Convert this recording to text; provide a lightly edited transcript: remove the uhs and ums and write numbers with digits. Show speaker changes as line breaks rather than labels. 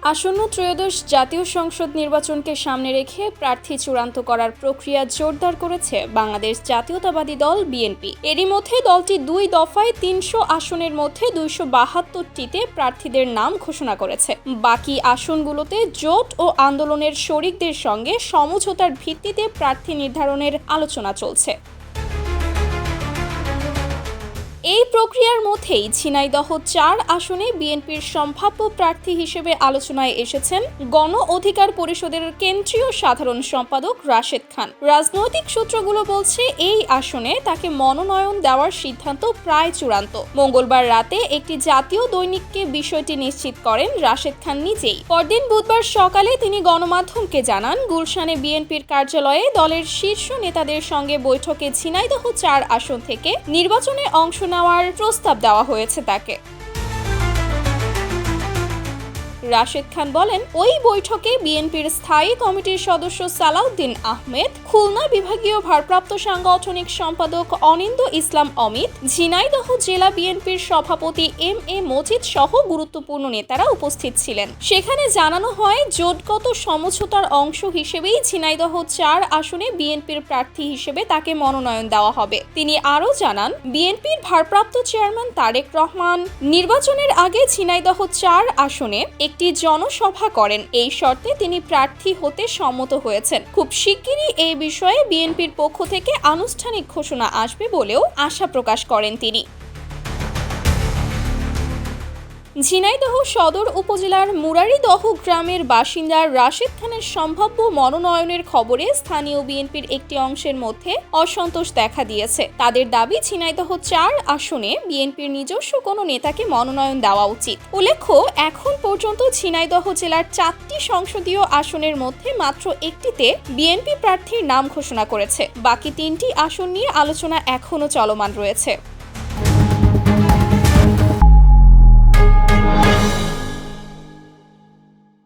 আসন্ন ত্রয়োদশ জাতীয় সংসদ নির্বাচনকে সামনে রেখে প্রার্থী চূড়ান্ত করার প্রক্রিয়া জোরদার করেছে বাংলাদেশ জাতীয়তাবাদী দল বিএনপি। এরই মধ্যে দলটি 2 দফায় 300 আসনের মধ্যে 272টিতে প্রার্থীদের নাম ঘোষণা করেছে। বাকি আসনগুলোতে জোট ও আন্দোলনের শরিকদের সঙ্গে সমঝোতার ভিত্তিতে প্রার্থী নির্ধারণের আলোচনা চলছে। এই প্রক্রিয়ার মধ্যেই ঝিনাইদহ 4 আসনে বিএনপির সম্ভাব্য প্রার্থী হিসেবে আলোচনায় এসেছেন গণ অধিকার পরিষদের কেন্দ্রীয় সাধারণ সম্পাদক রাশেদ খান। রাজনৈতিক সূত্রগুলো বলছে এই আসনে তাকে মনোনয়ন দেওয়ার সিদ্ধান্ত প্রায় চূড়ান্ত। মঙ্গলবার রাতে একটি জাতীয় দৈনিককে বিষয়টি নিশ্চিত করেন রাশেদ খান নিজেই। পরদিন বুধবার সকালে তিনি গণমাধ্যমকে জানান, গুলশানে বিএনপির কার্যালয়ে দলের শীর্ষ নেতাদের সঙ্গে বৈঠকে ঝিনাইদহ 4 আসন থেকে নির্বাচনে অংশ নেওয়ার প্রস্তাব দেওয়া হয়েছে তাকে। রাশেদ খান বলেন, ওই বৈঠকে বিএনপির স্থায়ী কমিটির সদস্য সালাউদ্দিন আহমেদ, খুলনা বিভাগীয় ভারপ্রাপ্ত সাংগঠনিক সম্পাদক অনিন্দ্য ইসলাম অমিত, ঝিনাইদহ জেলা বিএনপির সভাপতি এম.এ. মজিদ সহ গুরুত্বপূর্ণ নেতারা উপস্থিত ছিলেন। সেখানে জানানো হয়, জোটগত সমঝোতার অংশ হিসেবেই ঝিনাইদহ 4 আসনে বিএনপির প্রার্থী হিসেবে তাকে মনোনয়ন দেওয়া হবে। তিনি আরও জানান, বিএনপির ভারপ্রাপ্ত চেয়ারম্যান তারেক রহমান নির্বাচনের আগে ঝিনাইদহ 4 আসনে একটি জনসভা করেন। এই শর্তে তিনি প্রার্থী হতে সম্মত হয়েছেন। খুব শিগগিরই এই বিষয়ে বিএনপির পক্ষ থেকে আনুষ্ঠানিক ঘোষণা আসবে বলেও আশা প্রকাশ করেন তিনি। ঝিনাইদহ সদর উপজেলার মুরারীদহ গ্রামের বাসিন্দা রাশেদ খানের সম্ভাব্য মনোনয়নের খবরে স্থানীয় বিএনপির একটি অংশের মধ্যে অসন্তোষ দেখা দিয়েছে। তাদের দাবি, ঝিনাইদহ 4 আসনে বিএনপির নিজস্ব কোনো নেতাকে মনোনয়ন দেওয়া উচিত। উল্লেখ্য, এখন পর্যন্ত ঝিনাইদহ জেলার 4টি সংসদীয় আসনের মধ্যে মাত্র একটিতে বিএনপি প্রার্থীর নাম ঘোষণা করেছে। বাকি 3টি আসন নিয়ে আলোচনা এখনও চলমান রয়েছে।